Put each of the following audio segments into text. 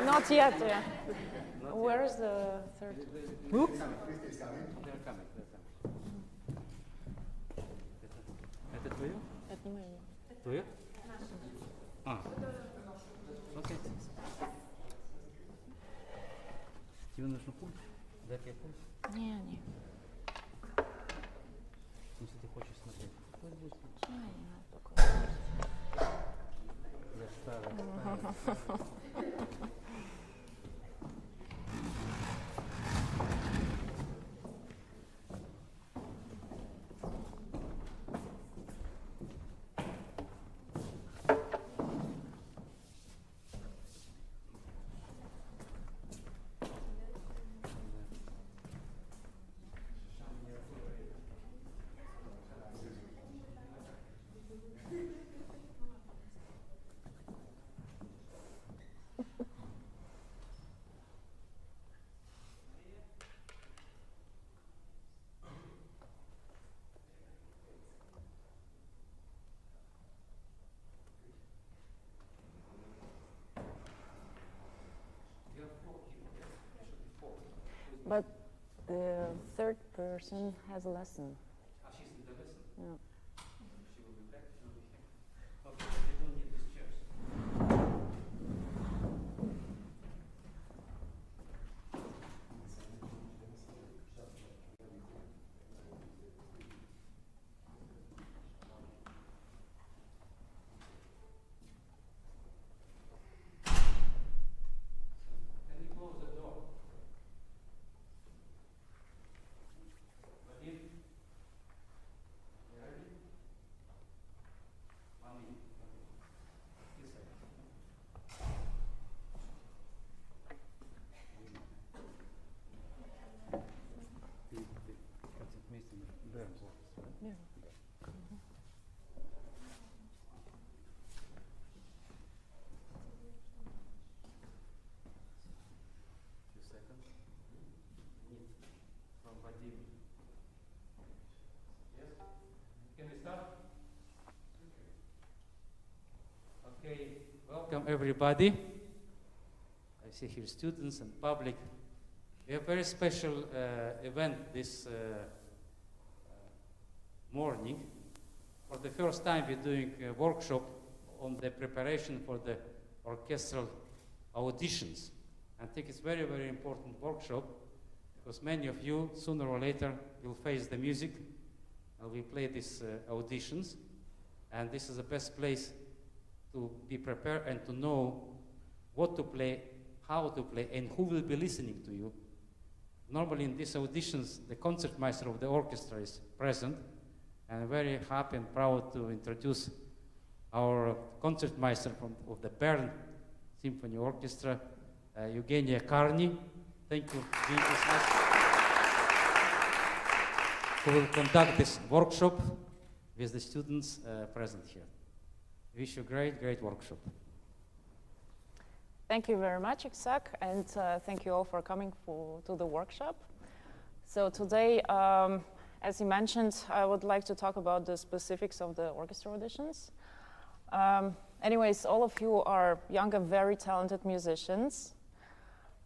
Not yet, yeah. Where is the third? Who? Kristy is coming. They're coming. Это твое? Это мое. Твое? Окей. Тебе нужно пульт? Дать тебе пульт? Не. Если ты хочешь смотреть. Пусть будет. Не надо такое. Я старая. But the third person has a lesson. She's in the lesson. Yeah. She will be back. She will be here. Okay, but they don't need these chairs. Can you close the door? Vadim? You ready? 1 minute. This side. Yeah. 2 seconds. Need from Vadim. Yes? Can we start? Okay, welcome everybody. I see here students and public. We have a very special event this morning. For the first time we're doing a workshop on the preparation for the orchestral auditions. I think it's very, very important workshop because many of you, sooner or later, will face the music and we play these auditions. And this is the best place to be prepared and to know what to play, how to play, and who will be listening to you. Normally in these auditions, the concertmaster of the orchestra is present, and I'm very happy and proud to introduce our concertmaster of the Bern Symphony Orchestra, Eugenia Karni. Thank you, who will conduct this workshop with the students present here. Wish you a great, great workshop. Thank you very much, Itzhak, and thank you all for coming to the workshop. So today, as you mentioned, I would like to talk about the specifics of the orchestra auditions. Anyways, all of you are young and very talented musicians.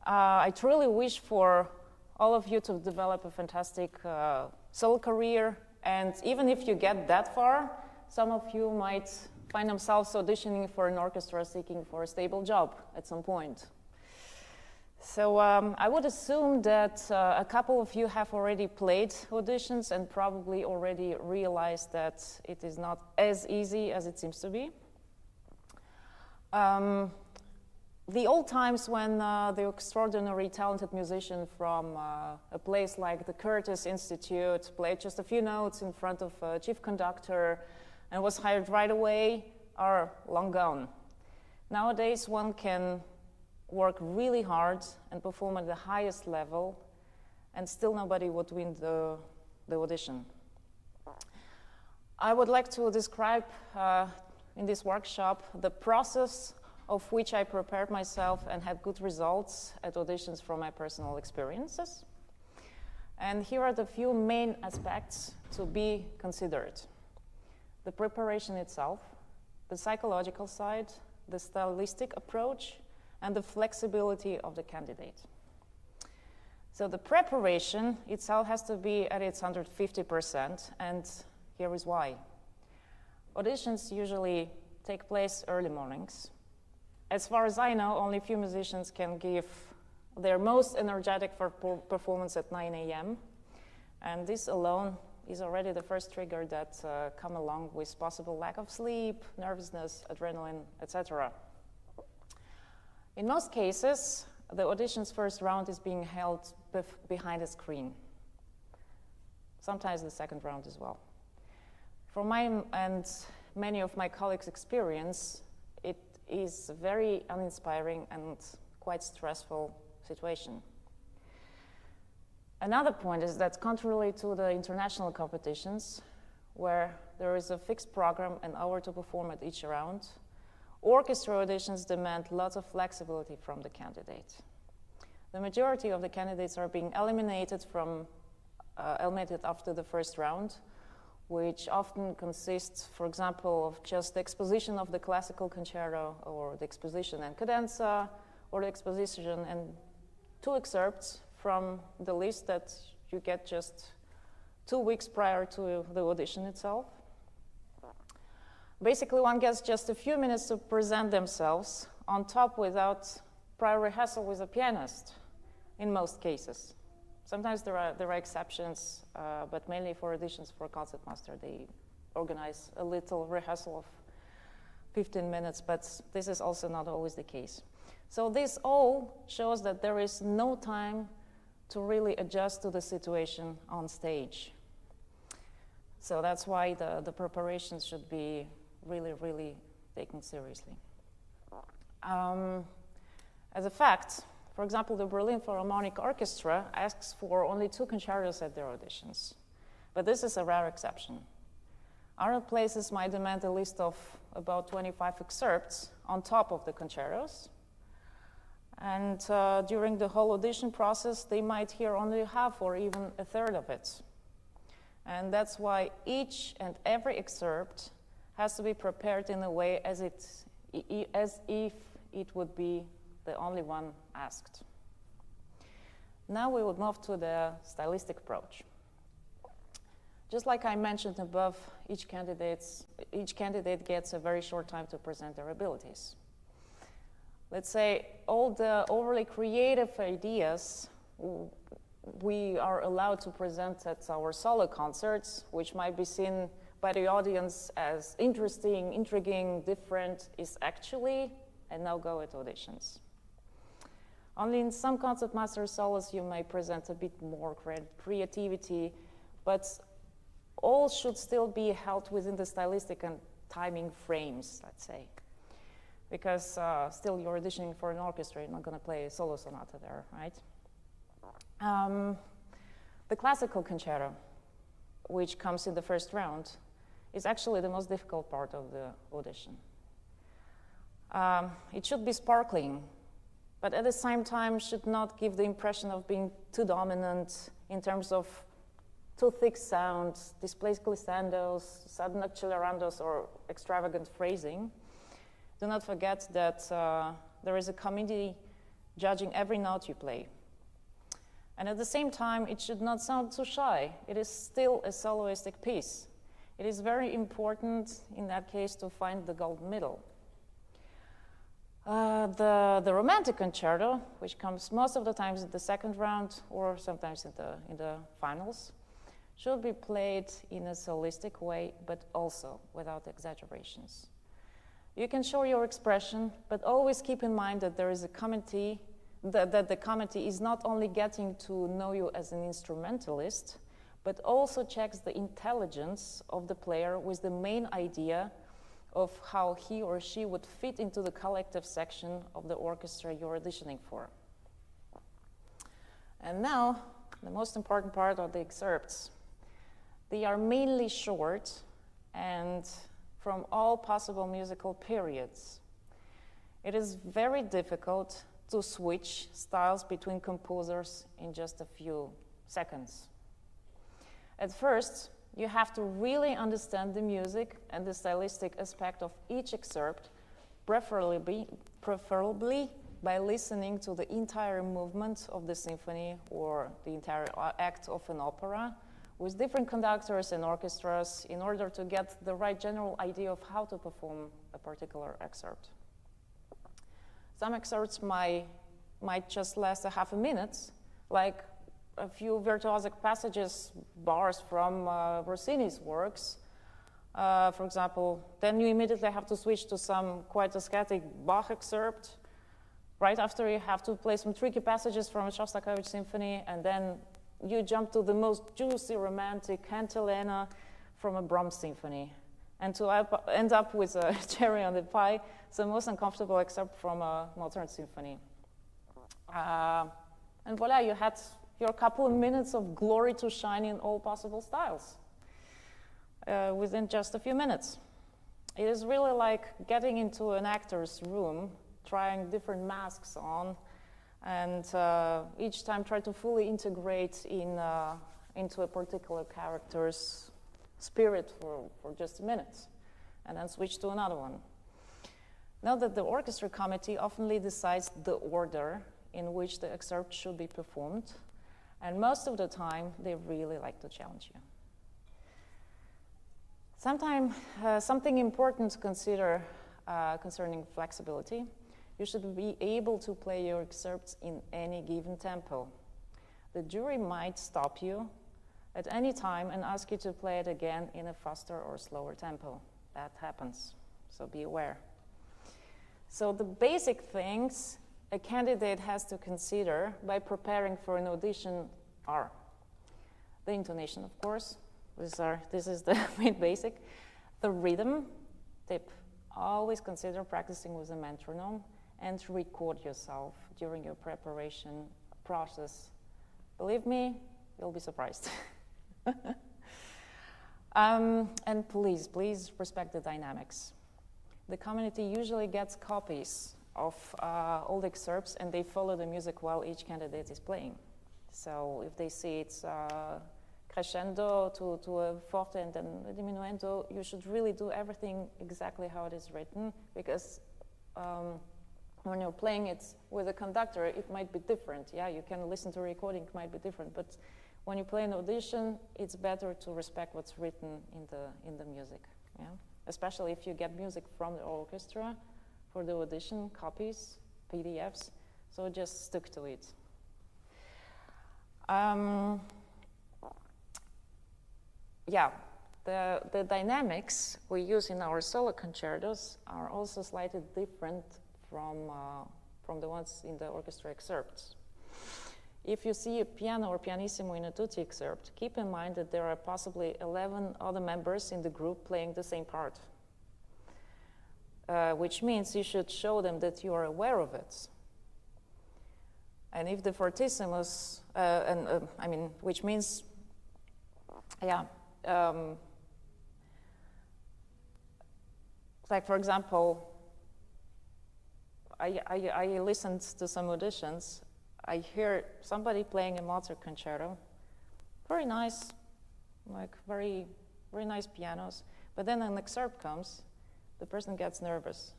I truly wish for all of you to develop a fantastic solo career, and even if you get that far, some of you might find themselves auditioning for an orchestra seeking for a stable job at some point. So I would assume that a couple of you have already played auditions and probably already realized that it is not as easy as it seems to be. The old times when the extraordinary talented musician from a place like the Curtis Institute played just a few notes in front of a chief conductor and was hired right away are long gone. Nowadays, one can work really hard and perform at the highest level, and still nobody would win the audition. I would like to describe in this workshop the process of which I prepared myself and had good results at auditions from my personal experiences. And here are the few main aspects to be considered: the preparation itself, the psychological side, the stylistic approach, and the flexibility of the candidate. So the preparation itself has to be at its 150%, and here is why. Auditions usually take place early mornings. As far as I know, only few musicians can give their most energetic performance at 9 a.m. And this alone is already the first trigger that come along with possible lack of sleep, nervousness, adrenaline, etc. In most cases, the audition's first round is being held behind a screen. Sometimes the second round as well. From my and many of my colleagues' experience, it is a very uninspiring and quite stressful situation. Another point is that contrary to the international competitions, where there is a fixed program and hour to perform at each round, orchestra auditions demand lots of flexibility from the candidate. The majority of the candidates are being eliminated after the first round, which often consists, for example, of just the exposition of the classical concerto, or the exposition and cadenza, or the exposition and 2 excerpts from the list that you get just 2 weeks prior to the audition itself. Basically, one gets just a few minutes to present themselves, on top without prior rehearsal with a pianist, in most cases. Sometimes there are exceptions, but mainly for auditions for concertmaster, they organize a little rehearsal of 15 minutes, but this is also not always the case. So this all shows that there is no time to really adjust to the situation on stage. So that's why the preparations should be really, really taken seriously. As a fact, for example, the Berlin Philharmonic Orchestra asks for only 2 concertos at their auditions, but this is a rare exception. Other places might demand a list of about 25 excerpts on top of the concertos, and during the whole audition process, they might hear only half or even a third of it. And that's why each and every excerpt has to be prepared in a way as if it would be the only one asked. Now we would move to the stylistic approach. Just like I mentioned above, each candidate gets a very short time to present their abilities. Let's say all the overly creative ideas we are allowed to present at our solo concerts, which might be seen by the audience as interesting, intriguing, different, is actually a no-go at auditions. Only in some concertmaster solos you may present a bit more creativity, but all should still be held within the stylistic and timing frames, let's say. Because still you're auditioning for an orchestra, you're not going to play a solo sonata there, right? The classical concerto, which comes in the first round, is actually the most difficult part of the audition. It should be sparkling, but at the same time should not give the impression of being too dominant in terms of too thick sounds, displaced glissandos, sudden accelerandos, or extravagant phrasing. Do not forget that there is a committee judging every note you play. And at the same time, it should not sound too shy. It is still a soloistic piece. It is very important in that case to find the golden middle. The romantic concerto, which comes most of the times in the second round or sometimes in the finals, should be played in a solistic way, but also without exaggerations. You can show your expression, but always keep in mind that there is a committee, that the committee is not only getting to know you as an instrumentalist, but also checks the intelligence of the player with the main idea of how he or she would fit into the collective section of the orchestra you're auditioning for. And now, the most important part are the excerpts. They are mainly short and from all possible musical periods. It is very difficult to switch styles between composers in just a few seconds. At first, you have to really understand the music and the stylistic aspect of each excerpt, preferably by listening to the entire movement of the symphony or the entire act of an opera with different conductors and orchestras in order to get the right general idea of how to perform a particular excerpt. Some excerpts might just last a half a minute, like a few virtuosic passages, bars from Rossini's works, for example. Then you immediately have to switch to some quite ascetic Bach excerpt. Right after, you have to play some tricky passages from a Shostakovich symphony, and then you jump to the most juicy, romantic cantilena from a Brahms symphony. And to end up with a cherry on the pie, the most uncomfortable excerpt from a Mozart symphony. And voila, you had your couple of minutes of glory to shine in all possible styles within just a few minutes. It is really like getting into an actor's room, trying different masks on, and each time try to fully integrate into a particular character's spirit for just a minute, and then switch to another one. Note that the orchestra committee oftenly decides the order in which the excerpt should be performed, and most of the time, they really like to challenge you. Sometimes, something important to consider concerning flexibility, you should be able to play your excerpts in any given tempo. The jury might stop you at any time and ask you to play it again in a faster or slower tempo. That happens, so be aware. So the basic things a candidate has to consider by preparing for an audition are the intonation, of course. This is the main basic. The rhythm, tip, always consider practicing with a metronome and record yourself during your preparation process. Believe me, you'll be surprised. And please respect the dynamics. The community usually gets copies of all the excerpts, and they follow the music while each candidate is playing. So if they see it's crescendo to a forte and then a diminuendo, you should really do everything exactly how it is written, because when you're playing it with a conductor, it might be different. Yeah, you can listen to a recording, it might be different, but when you play an audition, it's better to respect what's written in the music. Yeah, especially if you get music from the orchestra for the audition, copies, PDFs, so just stick to it. Yeah, the dynamics we use in our solo concertos are also slightly different from the ones in the orchestra excerpts. If you see a piano or pianissimo in a tutti excerpt, keep in mind that there are possibly 11 other members in the group playing the same part, which means you should show them that you are aware of it. And if the fortissimos, which means, yeah, like for example, I listened to some auditions. I hear somebody playing a Mozart concerto, very nice, like very, very nice pianos. But then an excerpt comes, the person gets nervous,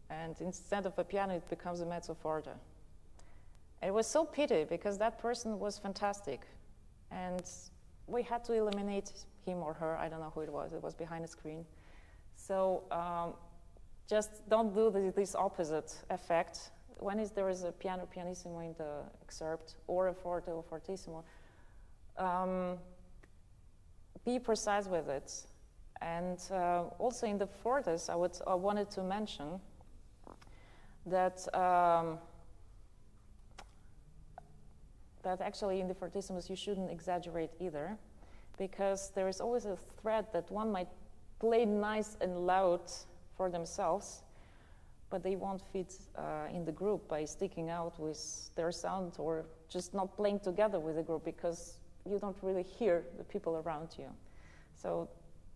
and instead of a piano, it becomes a mezzo forte. It was so pity because that person was fantastic, and we had to eliminate him or her. I don't know who it was behind the screen. So just don't do this opposite effect. When there is a piano pianissimo in the excerpt, or a forte or fortissimo, be precise with it. And also in the fortes, I wanted to mention that that actually in the fortissimos you shouldn't exaggerate either, because there is always a threat that one might play nice and loud for themselves, but they won't fit in the group by sticking out with their sound or just not playing together with the group, because you don't really hear the people around you. So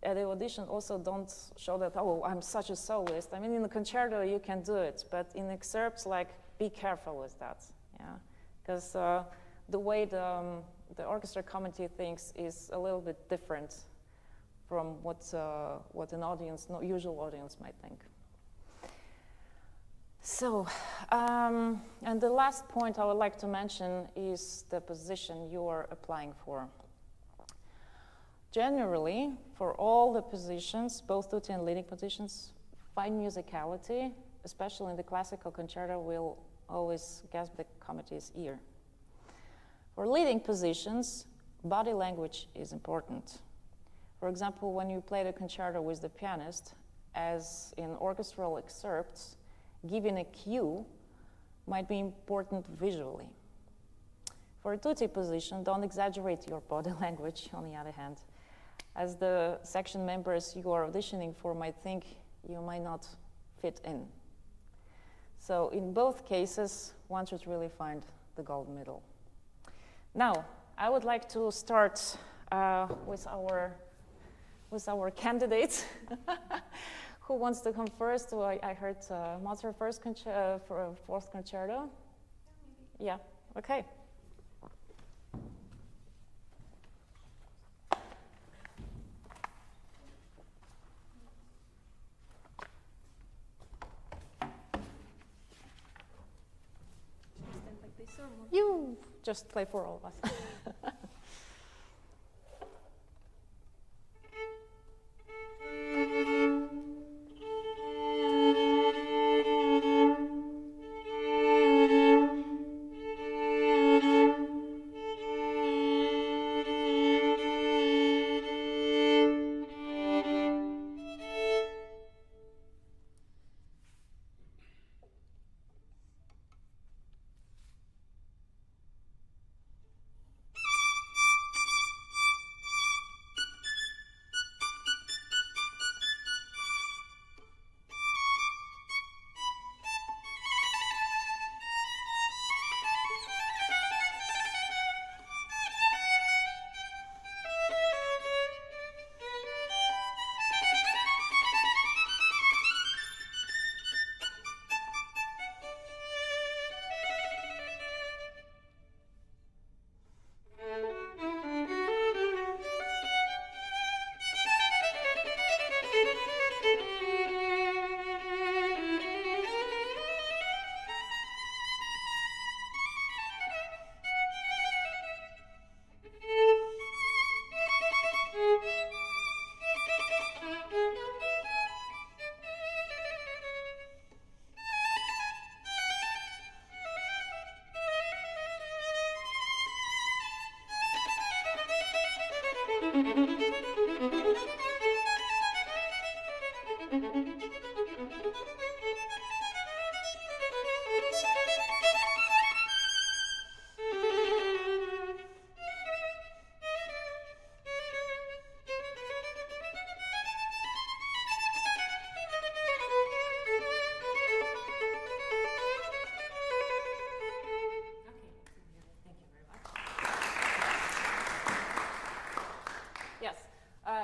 at the audition also don't show that, oh, I'm such a soloist. I mean, in the concerto you can do it, but in excerpts, like, be careful with that, yeah? Because the way the orchestra committee thinks is a little bit different from what an audience, no usual audience might think. So, and the last point I would like to mention is the position you are applying for. Generally, for all the positions, both tutti and leading positions, fine musicality, especially in the classical concerto, will always grasp the committee's ear. For leading positions, body language is important. For example, when you play the concerto with the pianist, as in orchestral excerpts, giving a cue might be important visually. For a tutti position, don't exaggerate your body language, on the other hand, as the section members you are auditioning for might think you might not fit in. So in both cases, one should really find the golden middle. Now, I would like to start with our candidate. Who wants to come first? So I heard Mozart for fourth concerto. Yeah, okay. You just play for all of us.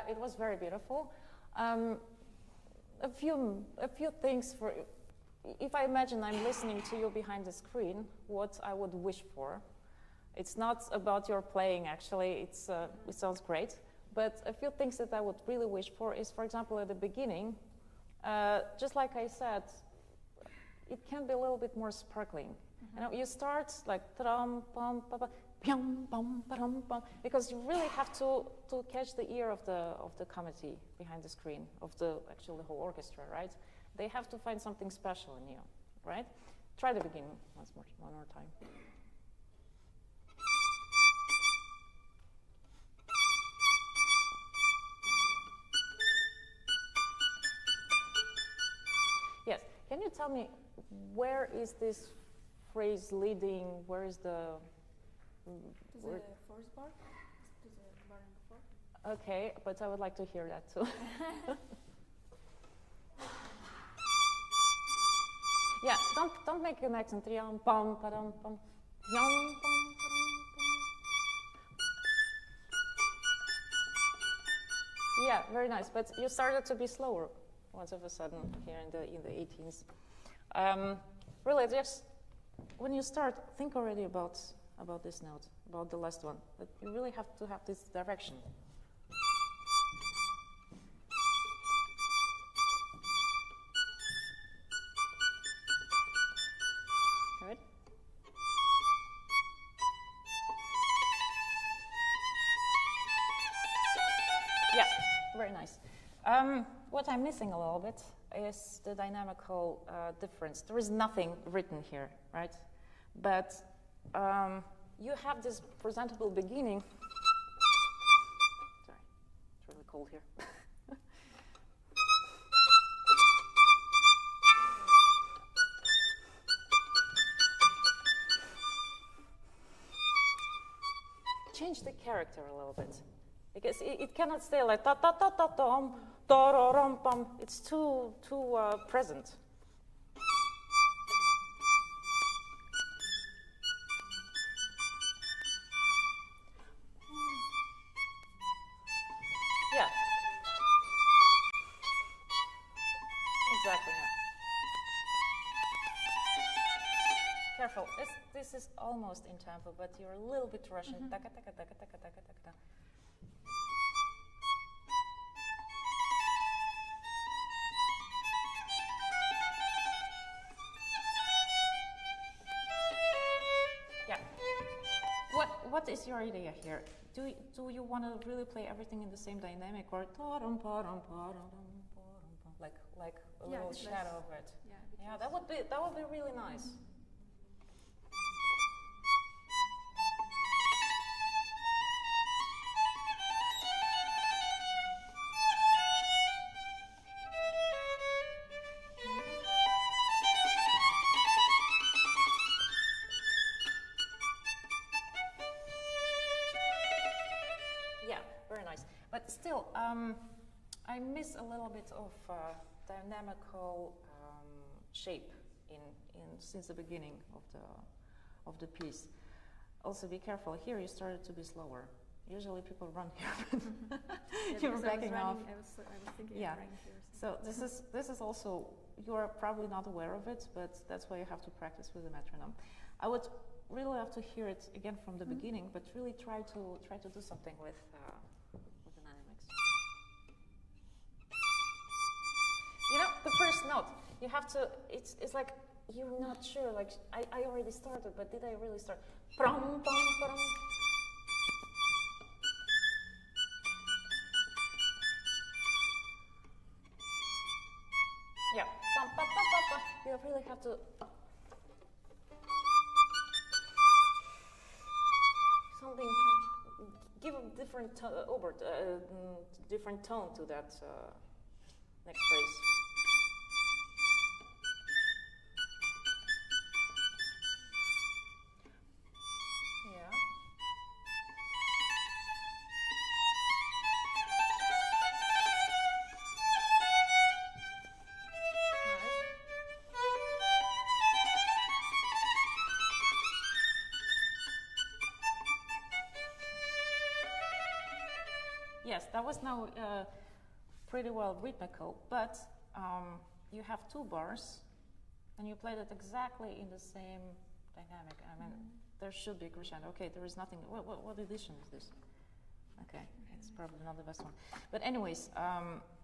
It was very beautiful. A few things for, if I imagine I'm listening to you behind the screen, what I would wish for. It's not about your playing, actually. It sounds great. But a few things that I would really wish for is, for example, at the beginning, just like I said, it can be a little bit more sparkling. Mm-hmm. You know, you start like ta-dam, pam, pa, pa, pyam, pam, pa-dam, pam, because you really have to catch the ear of the committee behind the screen, of the whole orchestra, right? They have to find something special in you, right? Try the beginning one more time. Yes, can you tell me where is this phrase leading? Where is the... To the fourth bar? To the bar in the fourth? Okay, but I would like to hear that too. Yeah, don't make an accent. Yum, bum, padum, bum. Yum, bum, padum, bum. Yeah, very nice. But you started to be slower all of a sudden here in the 18s. Really, just when you start, think already about this note, about the last one. But you really have to have this direction. What I'm missing a little bit is the dynamical difference. There is nothing written here, right? But you have this presentable beginning. Sorry, it's really cold here. Change the character a little bit, because it cannot stay like ta ta ta ta tom ta ra ram pam. It's too present. Yeah. Exactly. Yeah. Careful. This is almost in tempo, but you're a little bit rushing. Taka, taka, taka, taka, taka, taka. Yeah. What is your idea here? Do you want to really play everything in the same dynamic, or like a little shadow of it? Yeah, that would be really nice. But still, I miss a little bit of dynamical shape since the beginning of the piece. Also, be careful. Here, you started to be slower. Usually, people run here. You're backing off. I was thinking yeah. of running here. So this is also, you are probably not aware of it, but that's why you have to practice with the metronome. I would really love to hear it again from the beginning, but really try to do something with the dynamics. You know, the first note, you have to, it's like, you're not sure, like, I already started, but did I really start? Prom, pom, pom. Yeah, pom, pom, pom, pom, pom. You really have to something, give a different different tone to that next phrase. Yeah. Yes, that was now pretty well rhythmical, but you have two bars, and you played it exactly in the same dynamic. I mean, there should be a crescendo. Okay, there is nothing. What edition is this? Okay, it's probably not the best one. But anyways,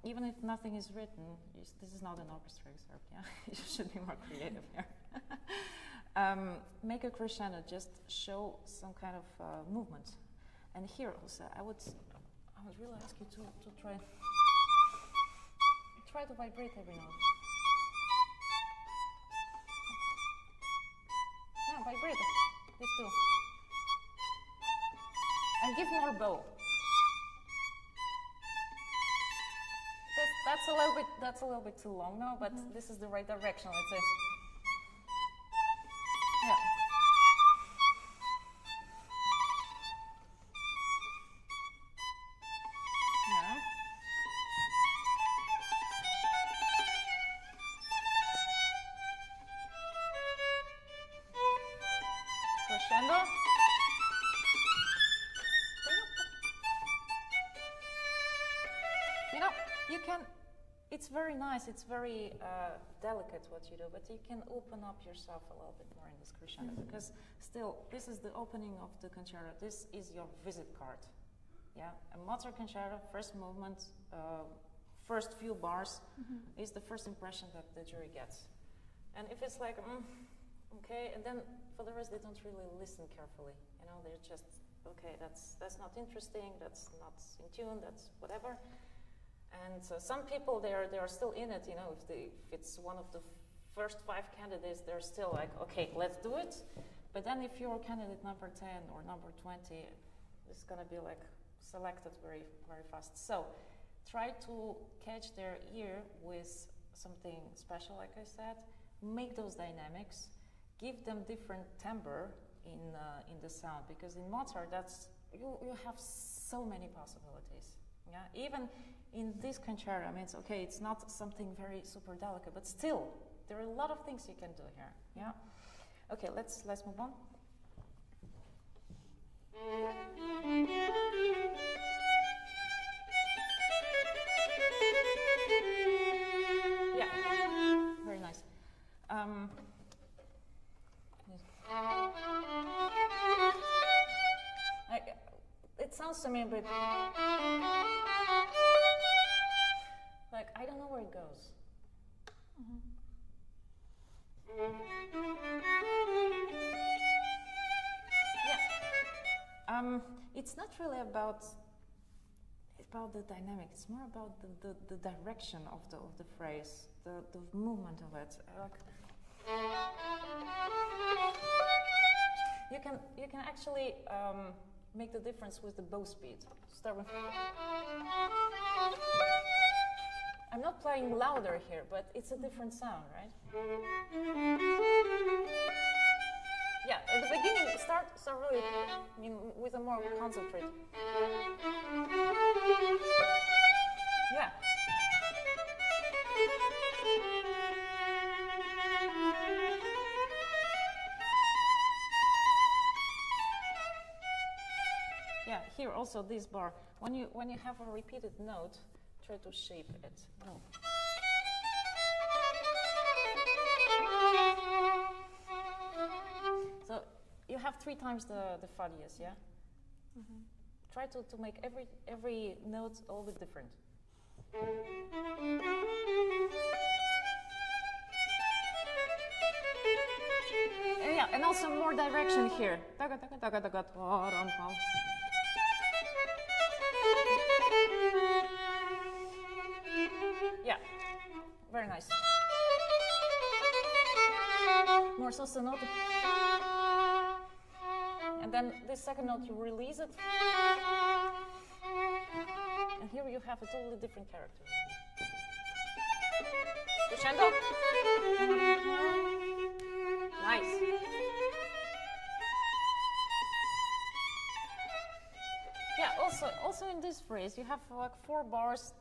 even if nothing is written, this is not an orchestra excerpt, yeah? You should be more creative here. Make a crescendo, just show some kind of movement. And here also, I would really ask you to try to vibrate every note. Yeah, vibrate. These two. And give more bow. That's a little bit too long now, but this is the right direction, let's say. Yeah. Yeah. Crescendo. You know, you can, it's very nice, it's very delicate what you do, but you can open up yourself a little bit more in this crescendo, because still, this is the opening of the concerto. This is your visit card. Yeah, a Mozart concerto, first movement, first few bars is the first impression that the jury gets. And if it's like, okay, and then for the rest they don't really listen carefully. You know, they're just, okay, that's not interesting, that's not in tune, that's whatever. And some people, they are still in it, you know, if it's one of the first 5 candidates, they're still like, okay, let's do it. But then if you're candidate number 10 or number 20, it's going to be like selected very, very fast. So try to catch their ear with something special, like I said. Make those dynamics. Give them different timbre in the sound, because in Mozart, you have so many possibilities. Yeah, even in this concerto, I mean, it's not something very super delicate, but still, there are a lot of things you can do here. Yeah. Okay, let's move on. Yeah, very nice. It sounds to me a bit like I don't know where it goes. Yeah. It's not really about the dynamic. It's more about the direction of the phrase, the movement of it. You can actually make the difference with the bow speed. Start with. I'm not playing louder here, but it's a different sound, right? Yeah, at the beginning, start really, I mean, with a more concentrate. Yeah. Yeah, here also this bar. When you have a repeated note, try to shape it. No. So you have 3 times the fa diez, yeah? Mm-hmm. Try to make every note a little bit different. Yeah, and also more direction here. Yeah, very nice. More sostenido note. And then this second note, you release it. And here you have a totally different character. Crescendo. Nice. Yeah, also in this phrase, you have like 4 bars.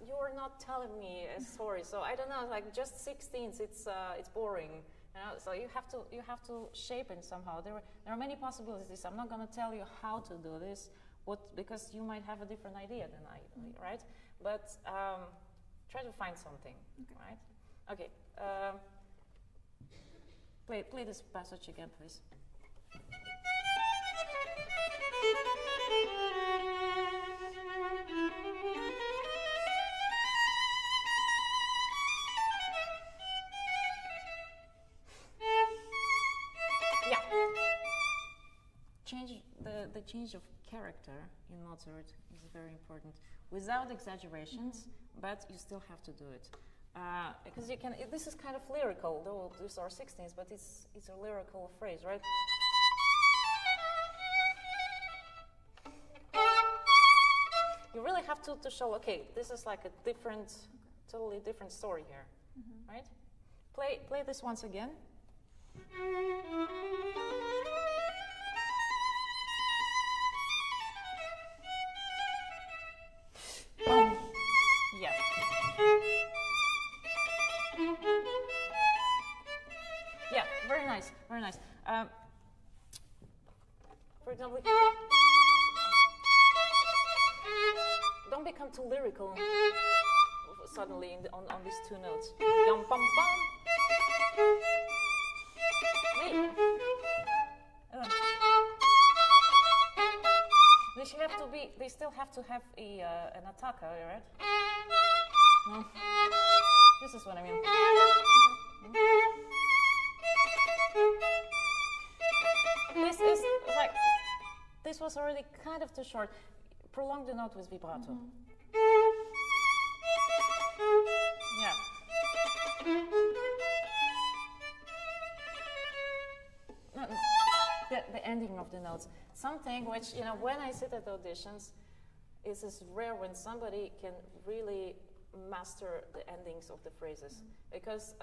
You are not telling me a story, so I don't know, like just 16ths, it's boring. You know, so you have to shape it somehow. There are many possibilities. I'm not going to tell you how to do this, because you might have a different idea than I do, right? But try to find something, right? Okay. Play this passage again, please. The change of character in Mozart is very important, without exaggerations, but you still have to do it. Because you can. This is kind of lyrical, though these are 16ths, but it's a lyrical phrase, right? You really have to show. Okay, this is like a totally different story here, right? Play this once again. Yeah. Yeah, very nice, very nice. For example, don't become too lyrical suddenly on these 2 notes. Yum, bum, bum. They still have to have an attacca, right? No. This is what I mean. This was already kind of too short. Prolong the note with vibrato. No, no. The ending of the notes. Something which, you know, when I sit at auditions, is rare when somebody can really master the endings of the phrases. Because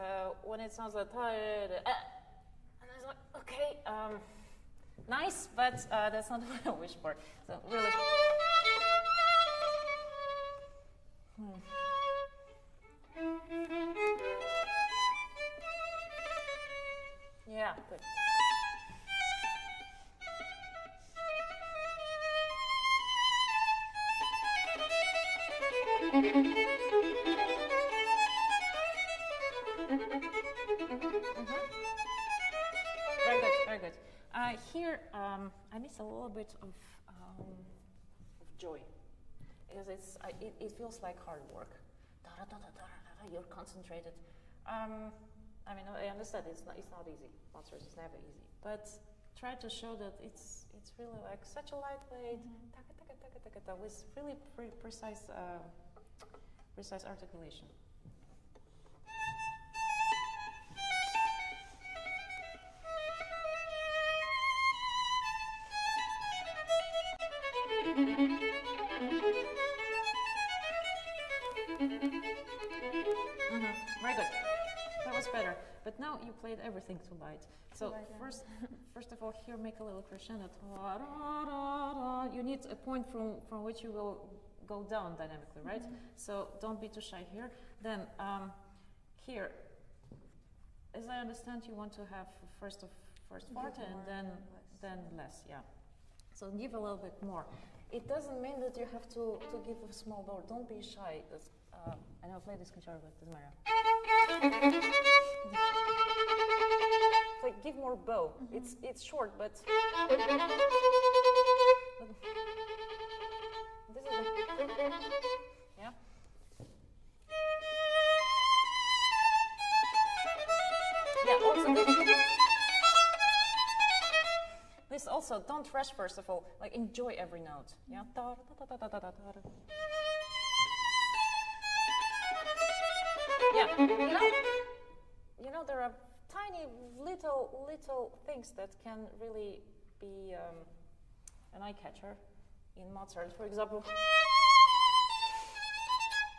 when it sounds like, and I was like, okay, nice, but that's not what I wish for. So really. Yeah, good. Very good, very good. Here, I miss a little bit of joy, because it feels like hard work. You're concentrated. I mean, I understand it's not easy. Mozart is never easy, but try to show that it's really like such a lightweight, with really precise articulation. Very good. That was better. But now you played everything too light. So first of all, here make a little crescendo. You need a point from which you will go down dynamically, right? So don't be too shy here. Then here, as I understand, you want to have first part and then less, yeah. So give a little bit more. It doesn't mean that you have to give a small door. Don't be shy. I know I play this concerto, but it doesn't matter. Like give more bow. It's short, but this is yeah. Yeah. Also, this also don't rush. First of all, like enjoy every note. Yeah. Yeah, you know, there are tiny little things that can really be an eye catcher in Mozart. For example,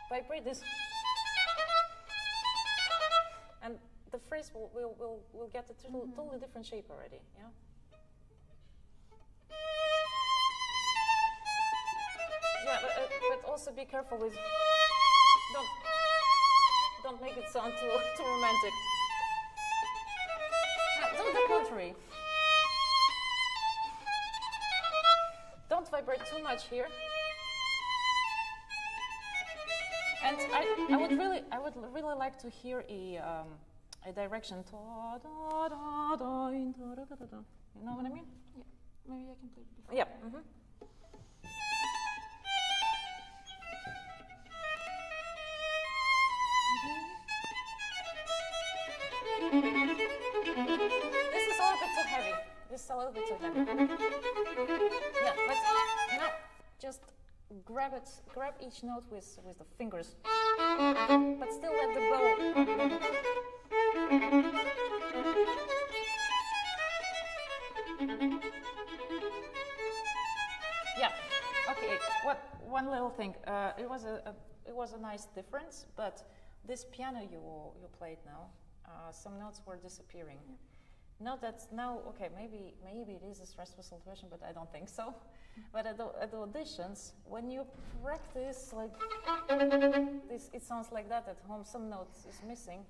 vibrate this, and the phrase will get a totally different shape already. Yeah. Yeah, but also be careful with don't make it sound too romantic. Do the contrary. Don't vibrate too much here. And I would really like to hear a direction. You know what I mean? Yeah. Maybe I can play it before. Yeah. This is a little bit too heavy. Yeah, but you know, just grab each note with the fingers, but still let the bow. Yeah. Okay. One little thing. It was a nice difference, but this piano you played now, some notes were disappearing. Yeah. Not that now, okay, maybe it is a stressful situation, but I don't think so. But at the auditions, when you practice like this, it sounds like that at home. Some notes is missing.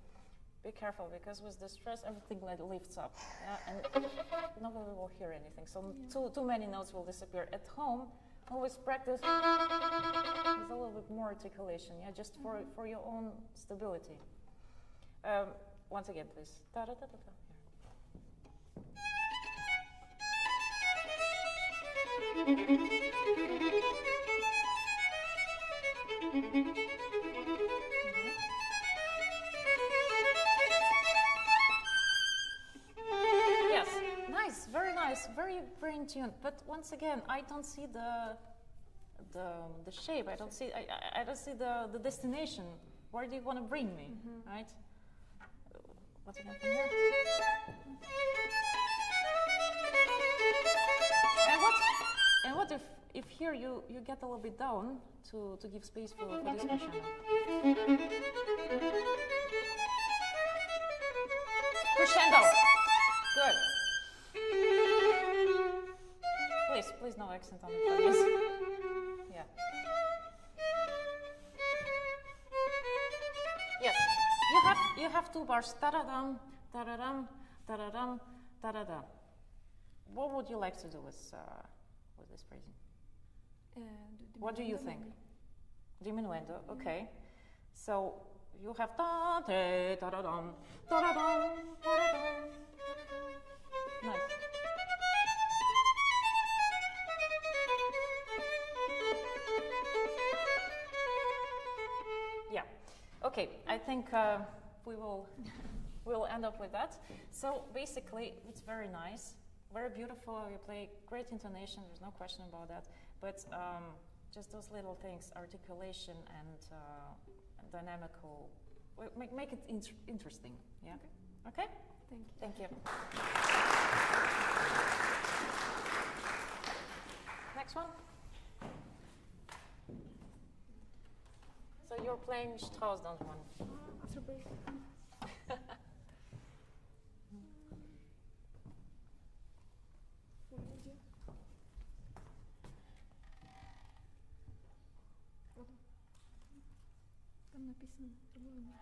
Be careful, because with the stress, everything like lifts up, yeah, and nobody will hear anything. So too many notes will disappear. At home, always practice with a little bit more articulation, yeah, just for your own stability. Once again, please. Da, da, da, da, da. Yes, nice, very in tune. But once again, I don't see the shape. I don't see the destination. Where do you want to bring me, right? What's again from here? And what if here you get a little bit down to give space for this crescendo? Crescendo. Good. Please no accent on it, please. Yeah. Yes. You have two bars. Da-da-dum, da-da-dum, da-da-dum, da-da-da. What would you like to do with this phrasing? What do you think? Diminuendo, okay. So you have da da da da dum da da dum da da dum. Nice. Yeah. Okay. I think we'll end up with that. So basically, it's very nice, very beautiful. You play great intonation. There's no question about that. But just those little things, articulation and dynamical, make it interesting. Yeah. Okay. Thank you. Thank you. Next one. So you're playing Strauss, don't you? After break. Там написано по-моему.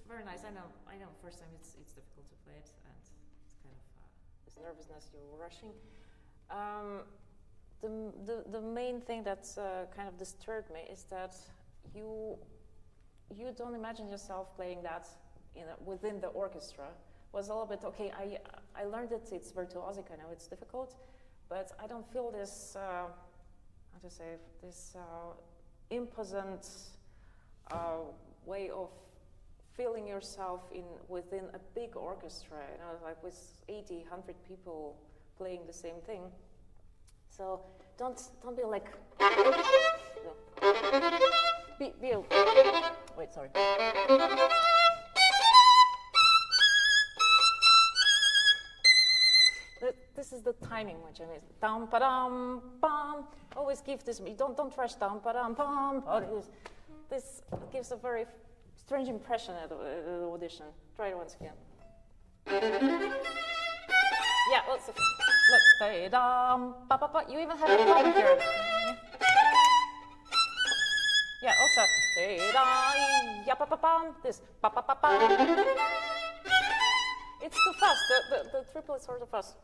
Very nice. I know. First time it's difficult to play it, and it's kind of this nervousness. You're rushing. The main thing that's kind of disturbed me is that you don't imagine yourself playing that within the orchestra. Was a little bit okay. I learned it. It's virtuosic. I know it's difficult, but I don't feel this. How to say this imposant way of feeling yourself within a big orchestra, like with 80, 100 people playing the same thing. So don't be like. Wait, sorry. This is the timing which I miss. Dum pa dum bum. Always give this. Don't rush. Dum pa dum bum. This gives a very strange impression at the audition. Try it once again. Yeah, look, da-dum, ba-ba-ba. You even have a tone here. Yeah, also, da-da-ya-ba-ba-bum. This, ba-ba-ba-bum. It's too fast. The triple is sort of fast.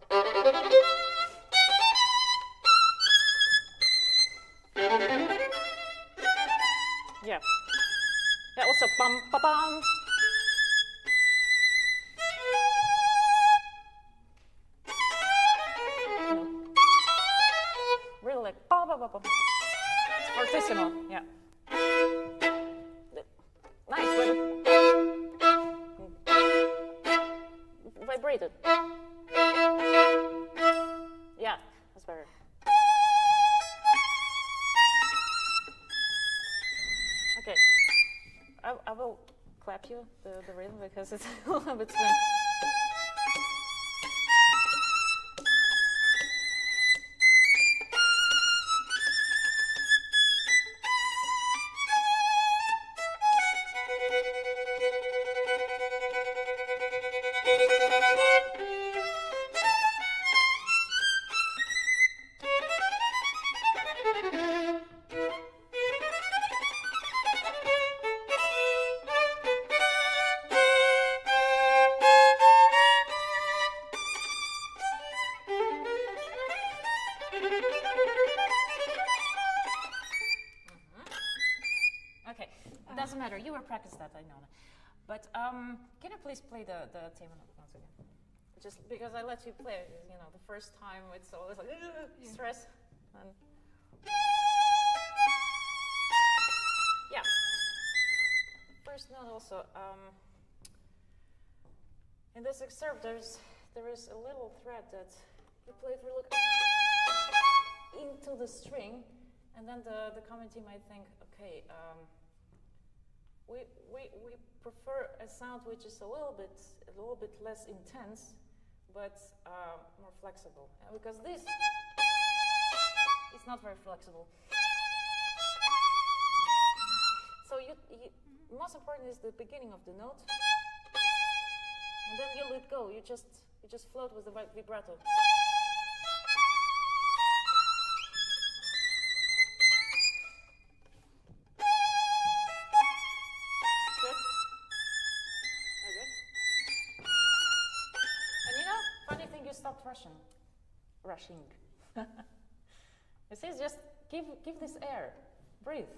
Yeah. Yeah, also bum ba bum. No. Really like ba ba ba ba. It's fortissimo, yeah. Nice, vibrated. Yeah, that's better. Okay, I will clap you the rhythm because it's a little bit spin. Okay, it doesn't matter. You were practiced that, I know. But can you please play the theme once again? Just because I let you play, you know, the first time it's always like stress. And yeah. First note also. In this excerpt, there is a little thread that you play through into the string, and then the commenting might think, okay, we prefer a sound which is a little bit less intense, but more flexible, because this is not very flexible. So most important is the beginning of the note, and then you let go. You just float with the vibrato. Rushing. You see, just give this air, breathe.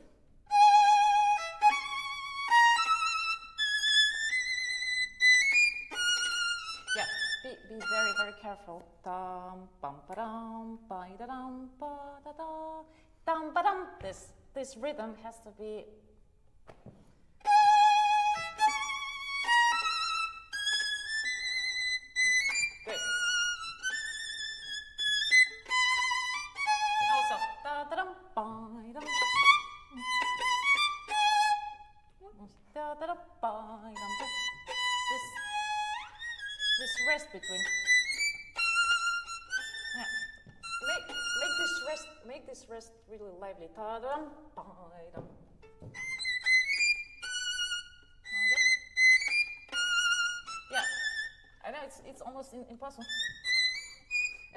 Yeah, be very, very careful. Dum bum ba dum ba da dum ba da da dum ba dum. This rhythm has to be. This rest between. Yeah. Make this rest really lively. Ta-dum, ba-dum. Okay. Yeah. I know it's almost impossible.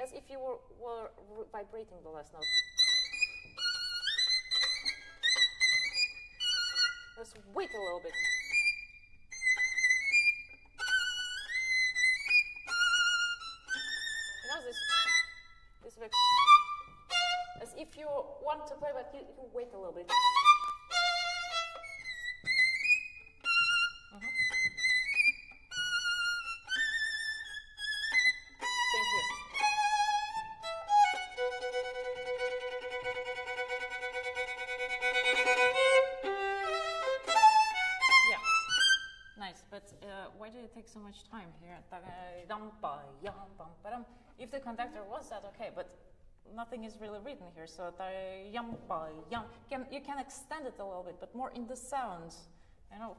As if you were vibrating the last note. Just wait a little bit. You know this as if you want to play, but you wait a little bit. Same here. Nice, but why did it take so much time here? If the conductor wants that, okay, but nothing is really written here, so you can extend it a little bit, but more in the sounds, you know.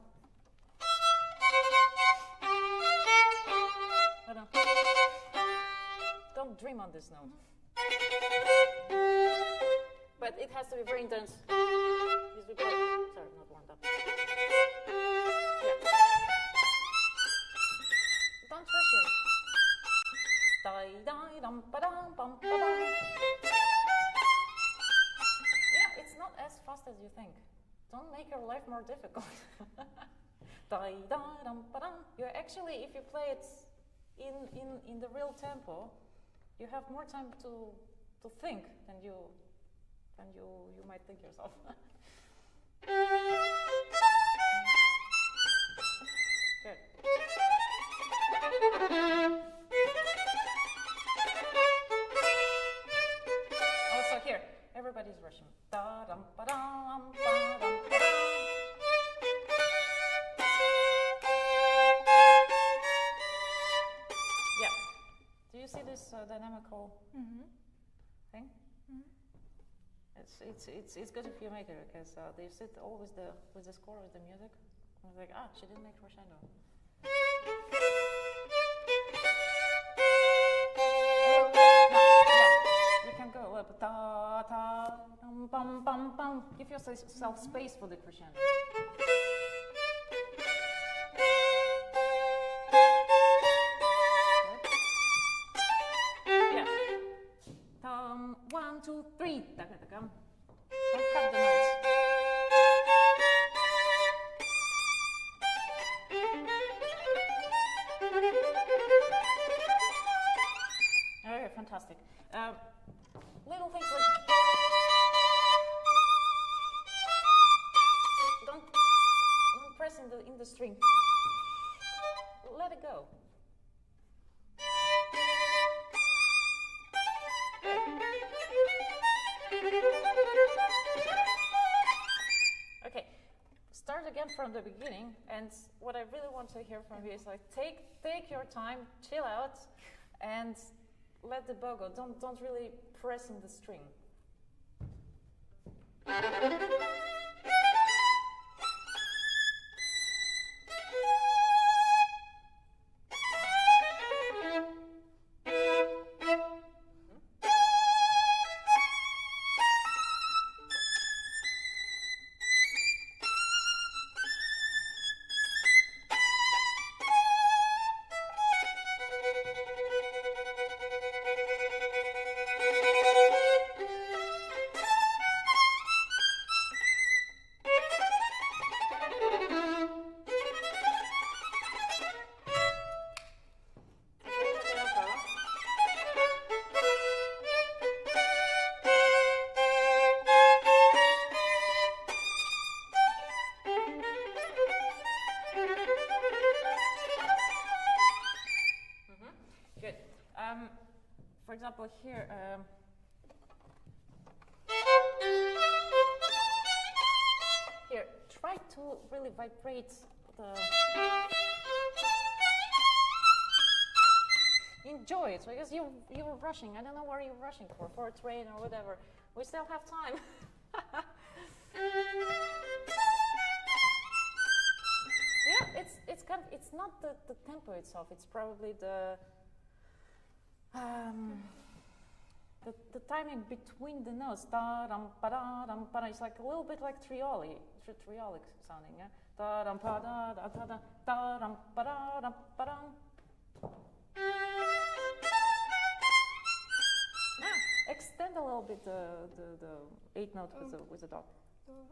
Don't dream on this note. But it has to be very intense. Sorry, not warmed up. Yeah. Don't rush it. Yeah, it's not as fast as you think. Don't make your life more difficult. You actually, if you play it in the real tempo, you have more time to think than you might think yourself. everybody's rushing. Da dum ba dum ba dum ba dum. Yeah. Do you see this dynamical thing? It's good if you make it, because they sit always with the score, with the music. I was like, she didn't make crescendo. You can go up, ta ta, dum bum bum bum. Give yourself space for the crescendo. Yeah. 1, 2, 3. Don't cut the notes. Okay, fantastic. Little things like don't press in the string. Let it go. Okay, start again from the beginning, and what I really want to hear from you is like take your time, chill out, and let the bow go. Don't really press in the string. For example, here, here, try to really vibrate the. Enjoy it, because you were rushing. I don't know where you're rushing for a train or whatever. We still have time. Yeah, it's not the tempo itself. It's probably the timing between the notes. Da dum ba da dum ba da. It's like a little bit like triolic sounding. Yeah. Da dum ba da da da da da dum ba da dum ba dum. Now extend a little bit the 8th note with the dot.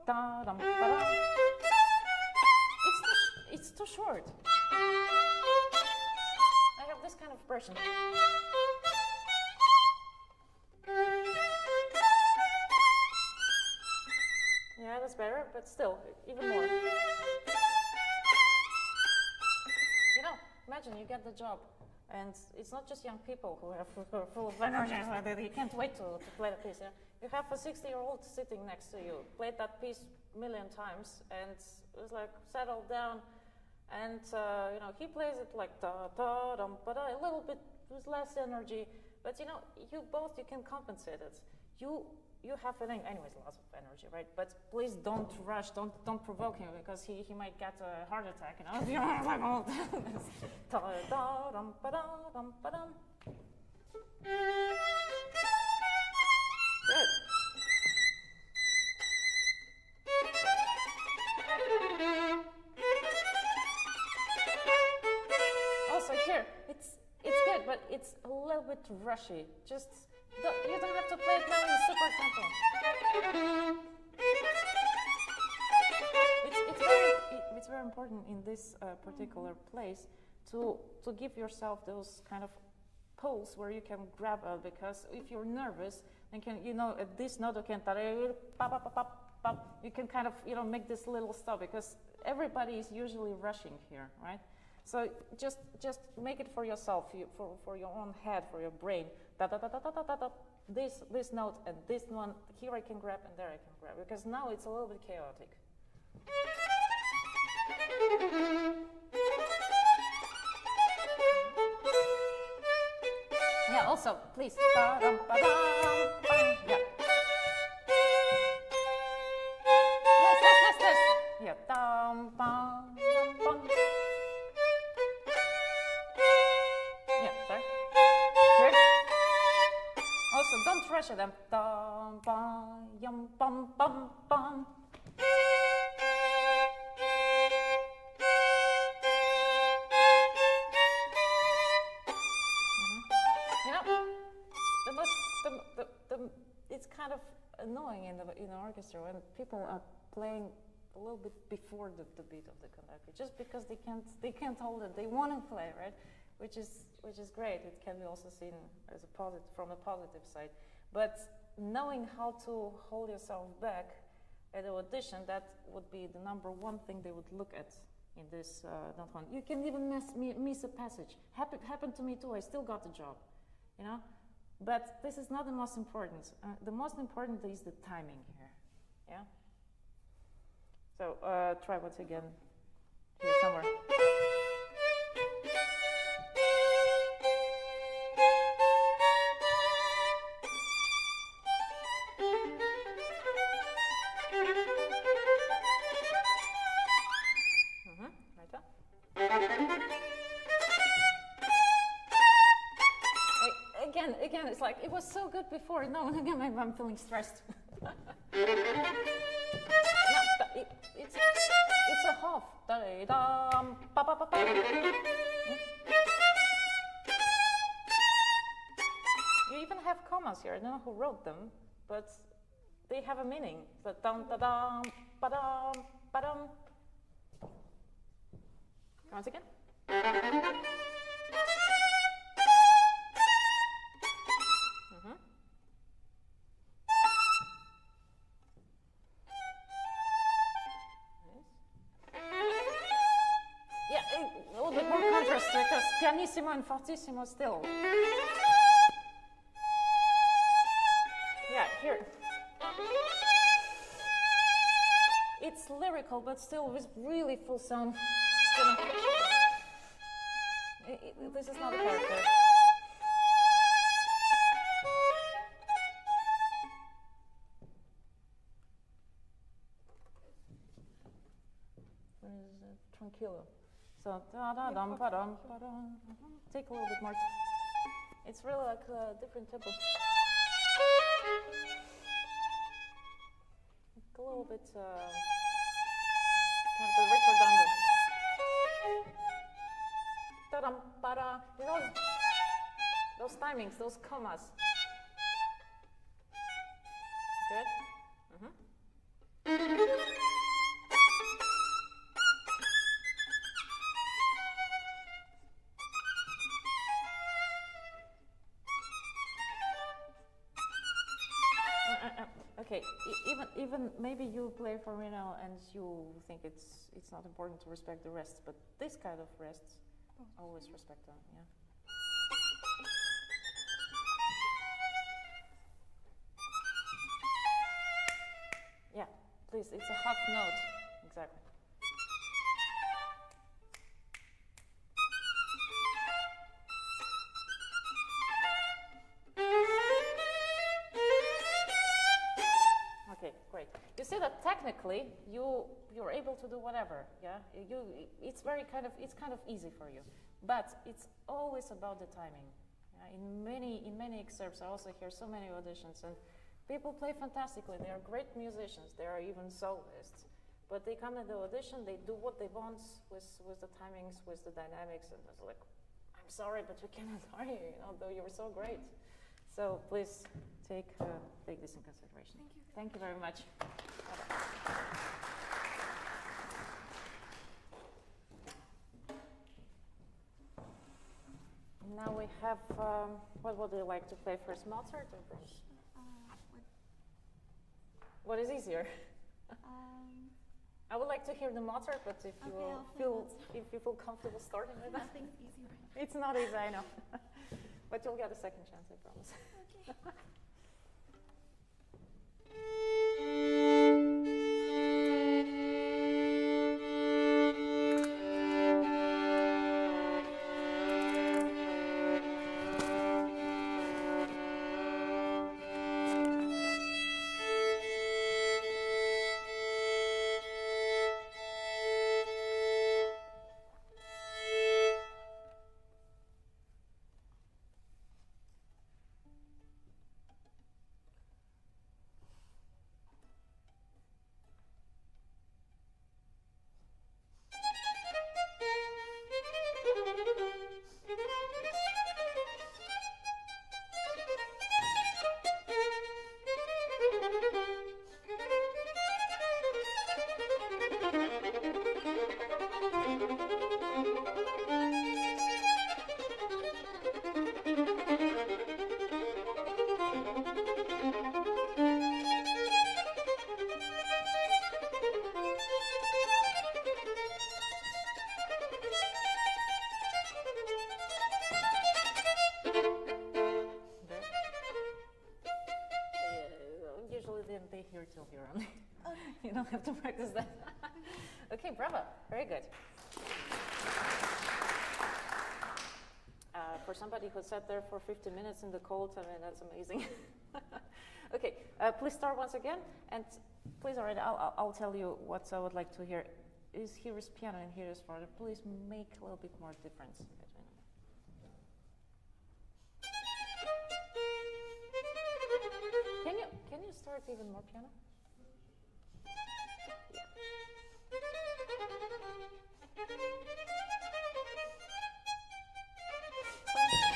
Da dum ba da. It's too short. I have this kind of impression. Yeah, that's better, but still, even more. You know, imagine you get the job, and it's not just young people who are full of energy, they can't wait to play the piece. Yeah? You have a 60-year-old sitting next to you, played that piece a million times, and it's like, settle down, and you know, he plays it like da da dum ba da, a little bit with less energy, but you know, you can compensate it. You have anyways, lots of energy, right? But please don't rush, don't provoke him, because he might get a heart attack, you know. Like all da da dum ba da dum ba dum. Good. Also here, it's good, but it's a little bit rushy. Just you don't have to play it now in super tempo. It's very important in this particular place to give yourself those kind of pulls where you can grab it, because if you're nervous, then at this note you can kind of make this little stop, because everybody is usually rushing here, right? So just make it for yourself, for your own head, for your brain. Da da da da da da da this note and this one, here I can grab and there I can grab, because now it's a little bit chaotic. Yeah, also, please. Ba-dum, ba-dum, ba-dum. Yeah. Yes. Yeah. Dum, bum, bum, bum. Yeah, sorry. Here. Also, don't rush it. Dum, bum, yum, bum, bum, bum. It's kind of annoying in the orchestra when people are playing a little bit before the beat of the conductor, just because they can't hold it. They want to play, right? Which is great. It can be also seen as a positive, from a positive side. But knowing how to hold yourself back at the audition, that would be the number one thing they would look at in this Don. You can even miss a passage. Happened to me too. I still got the job, you know. But this is not the most important. The most important is the timing here. Yeah. So try once again here somewhere. Right up. Again, it's like, it was so good before. No, again, I'm feeling stressed. No, it's a half. You even have commas here. I don't know who wrote them, but they have a meaning. So dum da dum, ba dum, ba dum. Once again. Because pianissimo and fortissimo still. Yeah, here. It's lyrical, but still with really full sound. This is not a character. Tranquillo. So da-da-dum-ba-dum-ba-dum. Take a little bit more. It's really like a different tempo. A little bit kind of a retardando. Da-dum-ba-da. You know those timings, those commas. Good. Okay, even maybe you play for Reno and you think it's not important to respect the rests, but this kind of rests, always respect them. Yeah. Yeah, please. It's a half note. Exactly. Okay, great. You see that technically you're able to do whatever, yeah? It's kind of easy for you, but it's always about the timing. Yeah? In many excerpts, I also hear so many auditions, and people play fantastically. They are great musicians. They are even soloists, but they come to the audition. They do what they want with the timings, with the dynamics, and it's like, I'm sorry, but we cannot hire you. Though you were so great. So please take this in consideration. Thank you. Thank you very much. Now we have, what would you like to play first, Mozart or Grosh? What is easier? I would like to hear the Mozart, but if you feel comfortable starting with that. Nothing's easy, right? It's not easy, I know. But you'll get a second chance, I promise. Okay. here till here only. You don't have to practice that. Okay, bravo, very good. For somebody who sat there for 50 minutes in the cold, I mean, that's amazing. Okay, please start once again, and please, already, I'll tell you what I would like to hear. Here is piano and here is forte. Please make a little bit more difference between them. Can you start even more piano?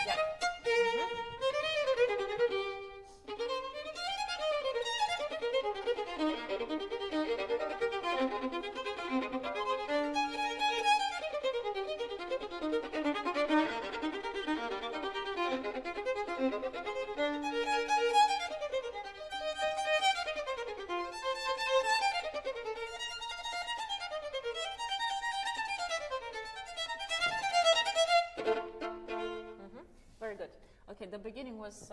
Yeah. Very good. Okay, the beginning was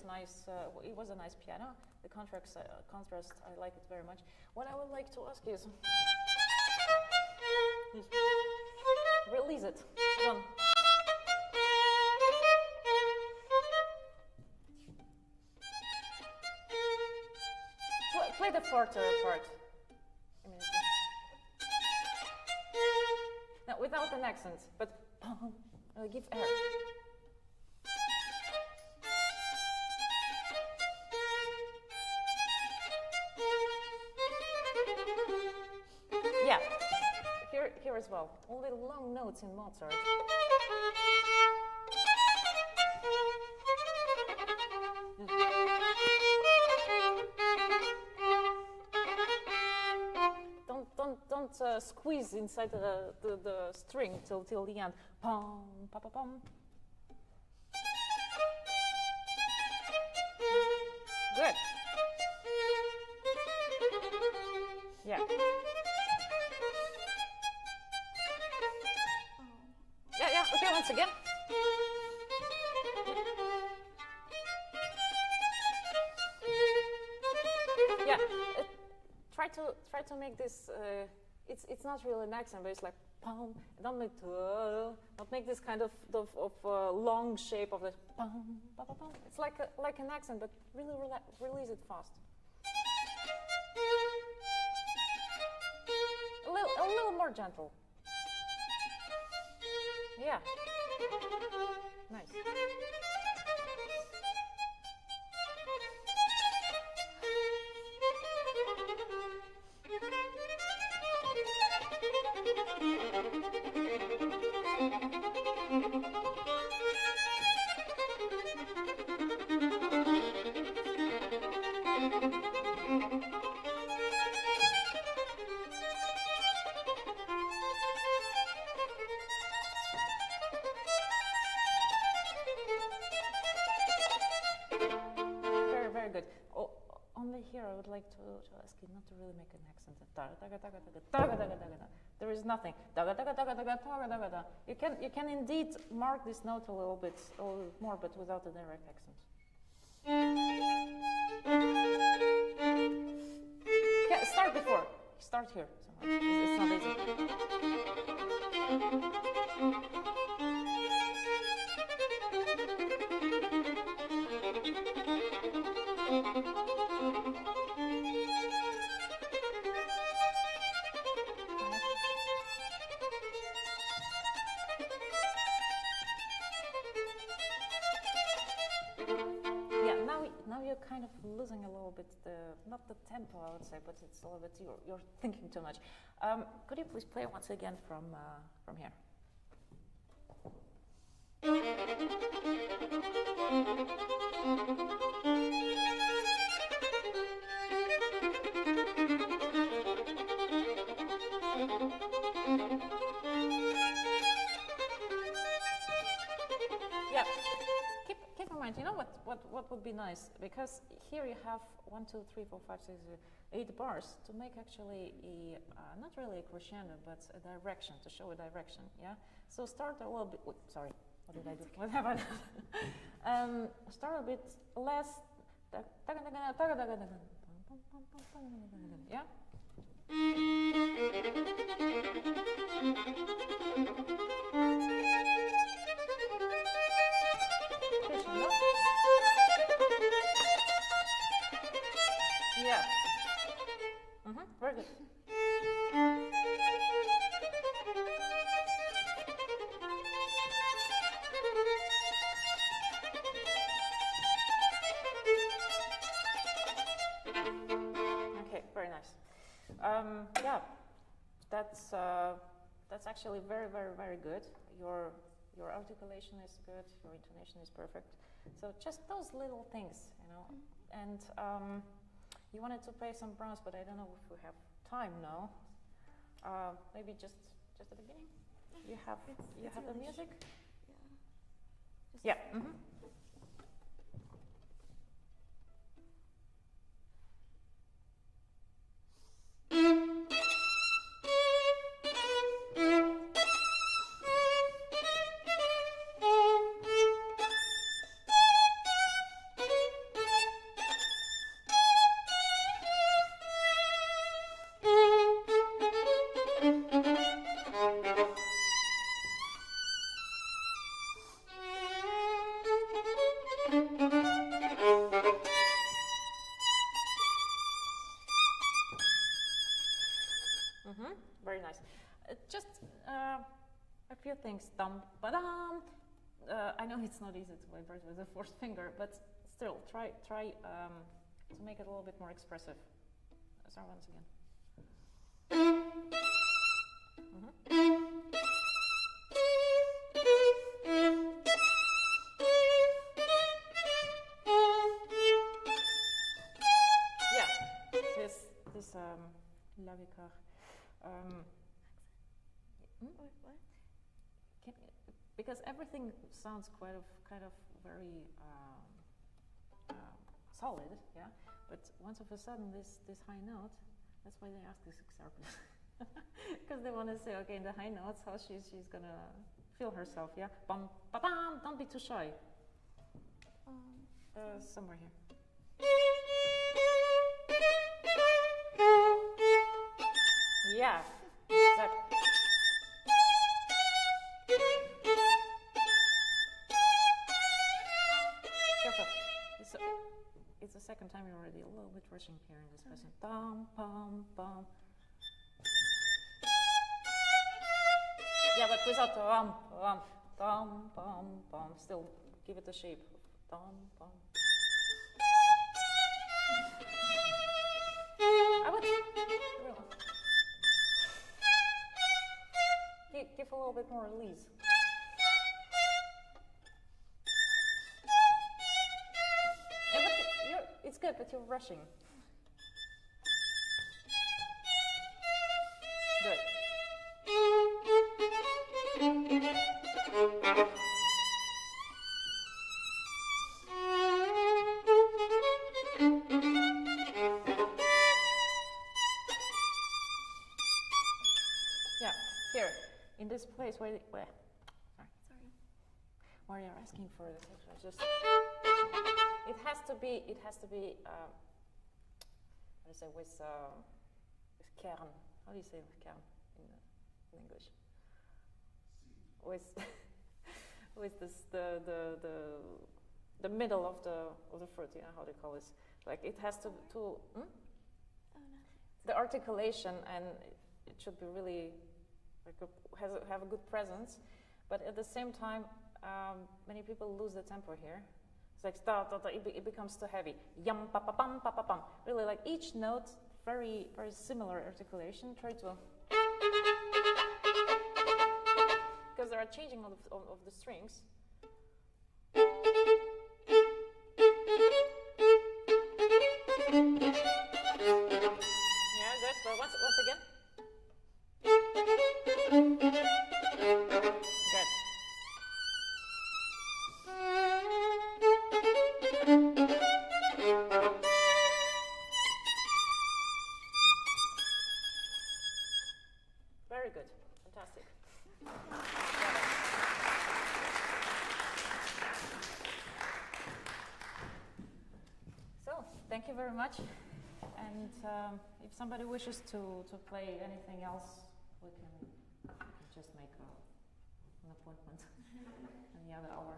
nice. It was a nice piano. The contrast, I like it very much. What I would like to ask you is, release it. One. Play the forte part. No, without an accent, but give air. Yeah, here as well. Only long notes in Mozart. Don't squeeze inside the string till the end. Pom, pa pa pom. Good. Yeah. Yeah. Okay, once again. Yeah. Try to make this. It's not really an accent, but it's like pom. Don't make this kind of long shape of the pom, pa pa pom. It's like an accent, but really release it fast. A little more gentle. Yeah. Nice. Very good. Only here I would like to ask you not to really make an accent. There is nothing. You can indeed mark this note a little bit more, but without a direct accent. Yeah, start before. Start here. It's not easy. Now you're kind of losing a little bit not the tempo, I would say, but it's a little bit you're thinking too much. Could you please play once again from here? Yeah. Keep in mind, you know what would be nice, because here you have 1, 2, 3, 4, 5, 6, 8 bars to make actually a not really a crescendo, but a direction, to show a direction. Yeah. So start a little bit. Wait, sorry, what did I do? What have I done? Start a bit less. Yeah? Yeah. Very good. Okay, very nice. Yeah, that's actually very, very, very good. Your articulation is good. Your intonation is perfect. So just those little things, you know. And you wanted to play some Brahms, but I don't know if we have time now. Maybe just at the beginning. You have the music. Yeah. Very nice. Just a few things. Dum ba dum. I know it's not easy to vibrate with the fourth finger, but still, try to make it a little bit more expressive. Start once again. Yeah, this Lavikar. What? Because everything sounds kind of very solid, yeah. But once of a sudden, this high note. That's why they ask this excerpt, because they want to say, okay, in the high notes, how she's gonna feel herself, yeah. Bum ba bam. Don't be too shy. Somewhere here. Yeah, exactly. Careful. It's the second time you're already a little bit rushing here in this person. Dum, bum, bum. Yeah, but without the dum, bum, bum. Still give it a shape. Dum, bum. I would give a little bit more release. Yeah, but it's good, but you're rushing. Good. Yeah, here, in this place where you're asking for this, just it has to be how do you say with kern? How do you say kern in English? With this the middle of the fruit, yeah, how they call this? Like it has to the articulation, and it should be really like have a good presence, but at the same time, many people lose the tempo here. It's like it becomes too heavy. Yum pa pa pam pa pa pam. Really, like each note, very very similar articulation. Try to because there are changing of the strings. Yeah, good. But once again. Good. Very good. Fantastic. So, thank you very much. And if somebody wishes to play anything else, we can just make an appointment any other hour.